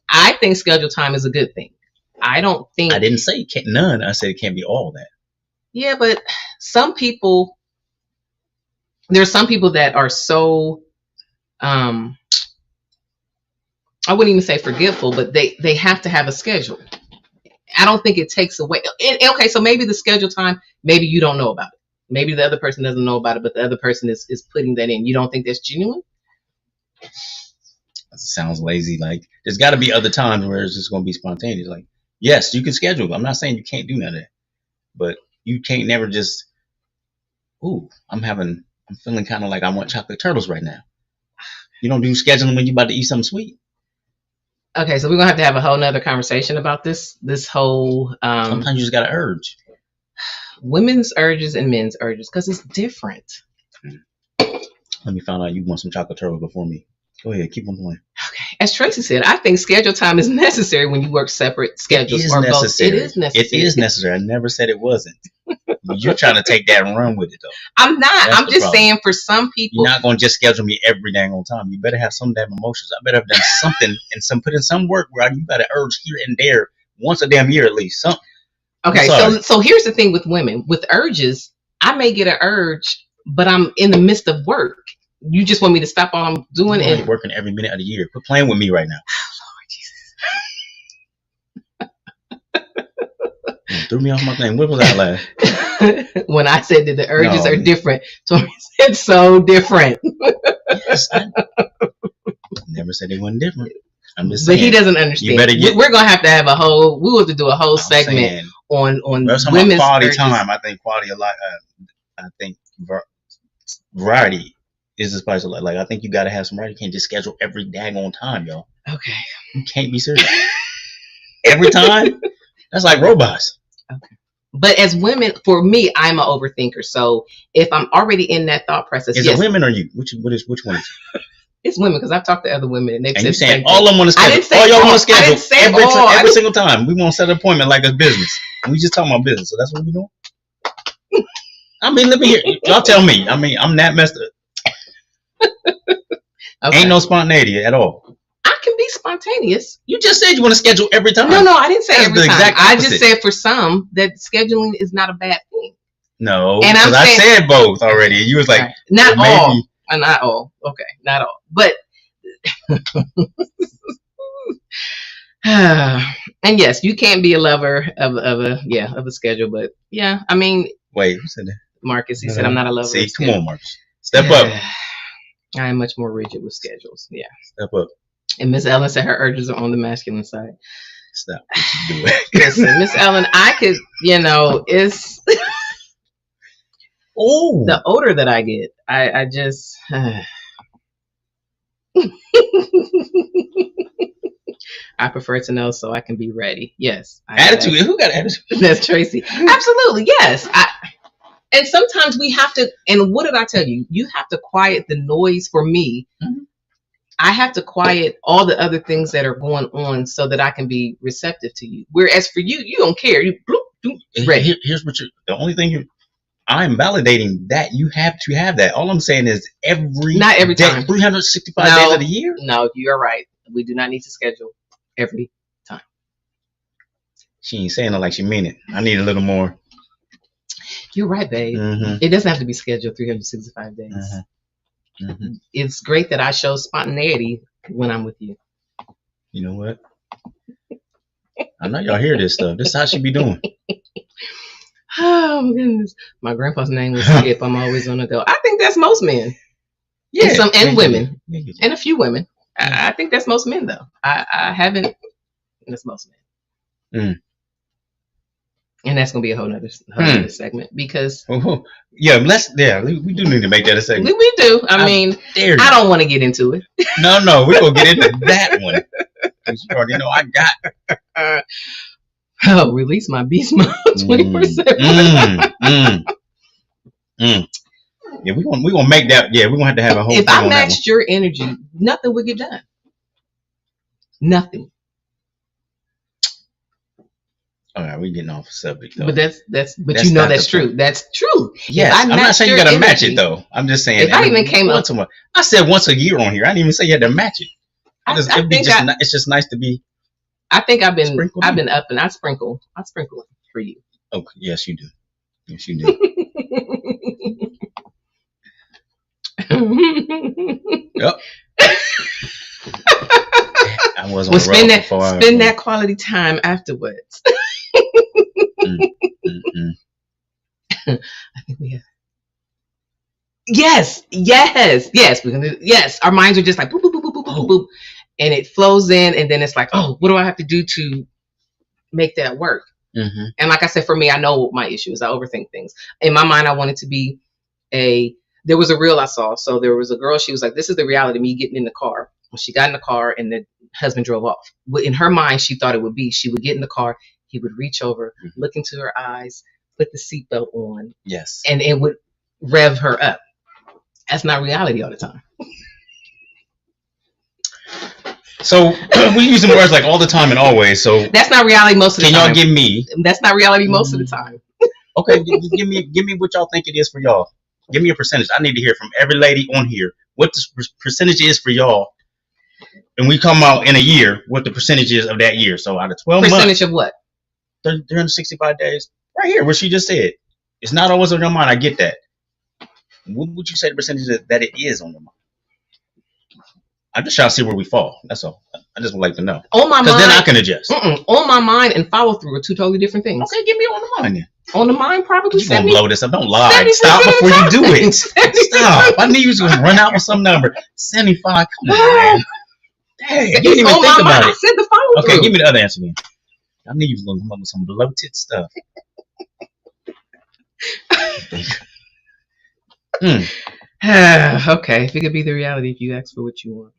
I think scheduled time is a good thing. I didn't say none. I said it can't be all that. Yeah, but there's some people that are so I wouldn't even say forgetful, but they have to have a schedule. I don't think it takes away. Okay, so maybe the schedule time, maybe you don't know about it. Maybe the other person doesn't know about it, but the other person is putting that in. You don't think that's genuine? That sounds lazy. Like, there's got to be other times where it's just going to be spontaneous. Like, yes, you can schedule. I'm not saying you can't do none of that, but you can't never just, I'm feeling kind of like I want chocolate turtles right now. You don't do scheduling when you're about to eat something sweet. Okay, so we're gonna have to have a whole nother conversation about this whole. Sometimes you just gotta urge. Women's urges and men's urges, because it's different. Let me find out you want some chocolate turtles before me. Go ahead, keep on going. Okay, as Tracy said, I think schedule time is necessary when you work separate schedules. It is necessary. It is necessary. I never said it wasn't. You're trying to take that and run with it, though. I'm not. That's I'm just saying, for some people, you're not going to just schedule me every dang on time. You better have some damn emotions. I better have done something and put in some work where you got to urge here and there once a damn year at least. Something. Okay, so here's the thing with women. With urges, I may get an urge, but I'm in the midst of work. You just want me to stop all I'm doing and working every minute of the year. Quit playing with me right now. Oh, Lord Jesus. Threw me off my thing. What was that last? When I said that the urges are different, Tori said so different. Yes, I never said they weren't different. I'm just saying. But he doesn't understand. We're gonna have to have we'll have to do a whole segment on women's quality urges. time. I think quality a lot. I think variety is the spice of life. Like, I think you got to have some variety. You can't just schedule every daggone time, y'all. Okay. You can't be serious. Every time? That's like robots. Okay. But as women, for me, I'm an overthinker. So if I'm already in that thought process, is it women or you? Which one is it? It's women, because I've talked to other women and they've And said you the same saying all thing. of them want to I schedule. didn't say All y'all all. want to I schedule didn't say every all. every single time. We want to set an appointment like a business. And we just talking about business. So that's what we doing. I mean, let me hear. Y'all tell me. I mean, I'm that messed up. Okay. Ain't no spontaneity at all. I can be spontaneous. You just said you want to schedule every time. No, I didn't say That's every the time. exact I opposite. just said for some that scheduling is not a bad thing. No, And because I said both already. You was like, right. Not well, all. maybe. Not all. Okay, not all. But and yes, you can't be a lover of a schedule. But yeah, I mean, Wait, who said that? Marcus, he said I'm not a lover. See, come on, Marcus, step up. I am much more rigid with schedules. Yeah, step up. And Miss Ellen said her urges are on the masculine side. Stop what you doing. Listen, Miss Ellen, I could, it's oh, the older that I get, I just I prefer to know so I can be ready. Yes. Attitude. Who got attitude? That's Tracy. Absolutely. Yes. And sometimes we have to, and what did I tell you? You have to quiet the noise for me. Mm-hmm. I have to quiet all the other things that are going on so that I can be receptive to you. Whereas for you, you don't care. You ready. Here's what the only thing I'm validating that you have to have that. All I'm saying is not every day, time. 365 days of the year. No, you're right. We do not need to schedule every time. She ain't saying it like she mean it. I need a little more. You're right, babe. Mm-hmm. It doesn't have to be scheduled 365 days. Mm-hmm. Mm-hmm. It's great that I show spontaneity when I'm with you. You know what? I know y'all hear this stuff. This is how she be doing. Oh my goodness. My grandpa's name was Skip. I'm always on the go. I think that's most men. Yeah. And women. Yeah. And a few women. I think that's most men though. I haven't. That's most men. Mm. And that's gonna be a whole nother segment because we do need to make that a segment. We do. I mean, I don't want to get into it. No, we're gonna get into that one. Because you already know I got release my beast mode 24/7. Yeah, we're gonna make that. Yeah, we're gonna have a whole. If I matched your energy, nothing would get done. Nothing. All right, we're getting off the subject though. But that's you know that's true. That's true. Yes, I'm not saying you gotta match it though. I'm just saying if I even came up to I said once a year on here. I didn't even say you had to match it. It's just nice to be. I think I've been up and I sprinkle for you. Okay, yes you do. Yes you do. Yep. I was on spend that quality time afterwards. I think we have. Yes. Our minds are just like boop, boop, boop, boop, boop, boop, and it flows in, and then it's like, oh, what do I have to do to make that work? Mm-hmm. And like I said, for me, I know what my issue is. I overthink things. In my mind, I want it to be there was a reel I saw. So there was a girl, she was like, this is the reality of me getting in the car. When she got in the car and the husband drove off. In her mind, she thought it would be, she would get in the car, he would reach over, look into her eyes, put the seatbelt on. Yes. And it would rev her up. That's not reality all the time. So we're using words like all the time and always. So that's not reality most of the time. Can y'all give me? That's not reality most of the time. Okay, give me what y'all think it is for y'all. Give me a percentage. I need to hear from every lady on here what the percentage is for y'all. And we come out in a year what the percentage is of that year. So out of 12 months. Percentage of what? 365 days. Right here, what she just said. It's not always on your mind. I get that. What would you say the percentage that it is on your mind? I'm just trying to see where we fall. That's all. I just would like to know. On my mind. Because then I can adjust. On my mind and follow through are two totally different things. Okay, give me on the mind then. On the mind, probably 70. You're going to blow this up. Don't lie. Stop before you do it. Stop. I knew you was going to run out with some number. 75. Come on, man. Dang. You didn't even think about it. I said the follow through. Okay, give me the other answer then. I knew you was going to come up with some bloated stuff. Okay, if it could be the reality, if you ask for what you want.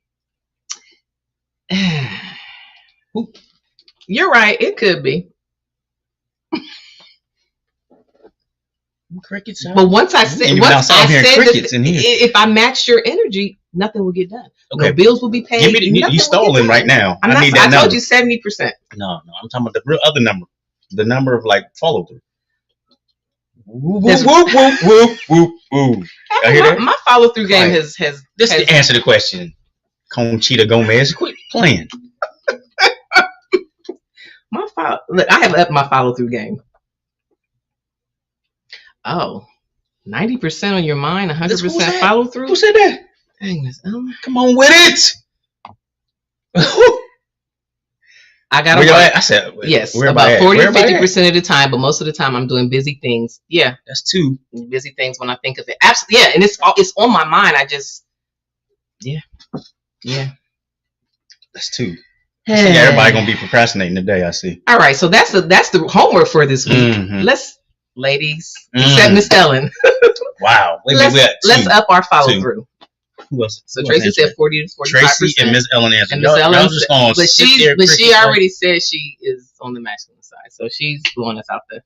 You're right, it could be. Crickets. But once I said, if I matched your energy, nothing will get done. Okay. No bills will be paid. Give me you stolen right now. I need that I number. told you 70%. No, I'm talking about the real other number. The number of like follow through. Whoop, That's- whoop, whoop, whoop, whoop, whoop. Y'all hear that? My follow through game Quiet. has Just to answer the question. Conchita Gomez, quit playing. Look, I have upped my follow through game. Oh, 90% on your mind, 100% follow through. Who said that? Dang this. Come on with it. I got I said yes, about 40 to 50% of the time, but most of the time I'm doing busy things. Yeah, that's 2 busy things when I think of it. Absolutely, yeah, and it's on my mind. I just yeah. That's 2. Everybody gonna be procrastinating today. I see. All right, so that's the homework for this week. Let's, ladies, except Miss Ellen. Wow, let's up our follow through. Who else? So Tracy said 40 to 45%. Tracy and Miss Ellen answered. And Miss Ellen, but she already said she is on the masculine side, so she's blowing us out there.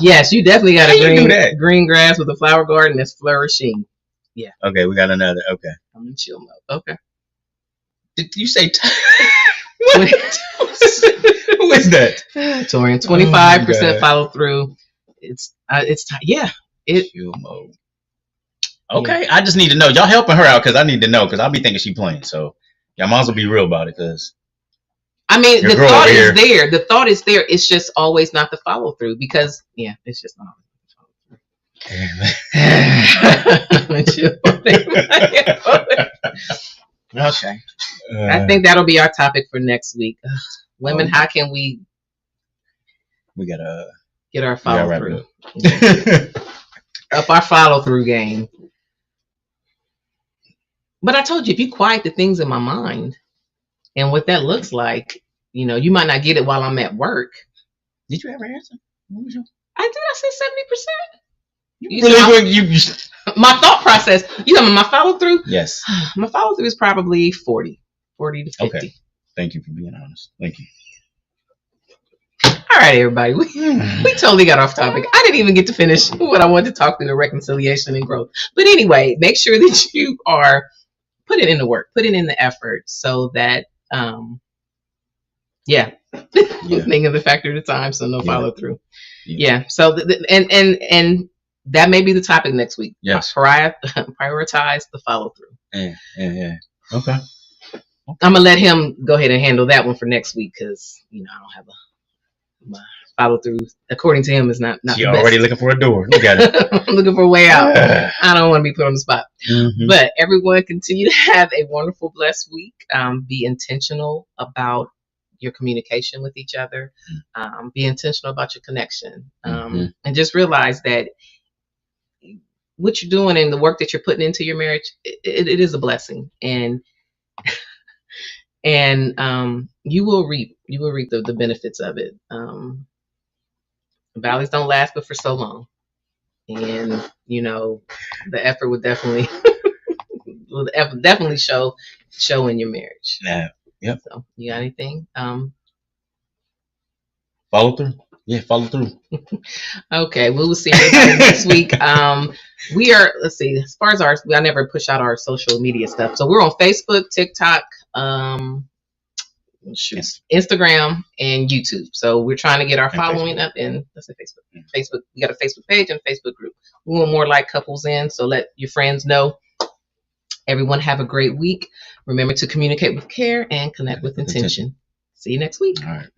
Yes, you definitely got a green grass with a flower garden that's flourishing. Yeah. Okay, we got another. Okay. I'm in chill mode. Okay. Did you say? What? Who is that? Torian, 25% follow through. Yeah. Chill mode. Okay, yeah. I just need to know. Y'all helping her out because I need to know because I'll be thinking she playing. So y'all might as well be real about it because. I mean, the thought is there. The thought is there. It's just always not the follow through because it's just not. Okay. I think that'll be our topic for next week. Women, how can we gotta get our follow through? Up our follow through game. But I told you, if you quiet the things in my mind and what that looks like, you might not get it while I'm at work. Did you ever answer? What was your... I did. I said 70%. My thought process, my follow through? Yes. My follow through is probably 40 to 50. Okay. Thank you for being honest. Thank you. All right, everybody. We totally got off topic. I didn't even get to finish what I wanted to talk through, the reconciliation and growth. But anyway, make sure that you are putting in the work, putting in the effort so that, think of the factor of the time, so no follow through. Yeah. So, and that may be the topic next week. Yes. Prioritize the follow through. Yeah. Okay. I'm going to let him go ahead and handle that one for next week because, I don't have my follow through. According to him, is not You're already looking for a door. Look at it. I'm looking for a way out. I don't want to be put on the spot. But everyone, continue to have a wonderful, blessed week. Be intentional about your communication with each other. Be intentional about your connection. And just realize that what you're doing and the work that you're putting into your marriage, it is a blessing. And you will reap the benefits of it. Valleys don't last but for so long. And the effort would definitely show in your marriage. Yeah. Yep. So you got anything? Follow through. Yeah, follow through. Okay, we will see everybody next week. We are, let's see, as far as I never push out our social media stuff. So we're on Facebook, TikTok, Instagram, and YouTube. So we're trying to get our following up in, let's say Facebook. Facebook, we got a Facebook page and a Facebook group. We want more like couples in, so let your friends know. Everyone have a great week. Remember to communicate with care and connect with intention. See you next week. All right.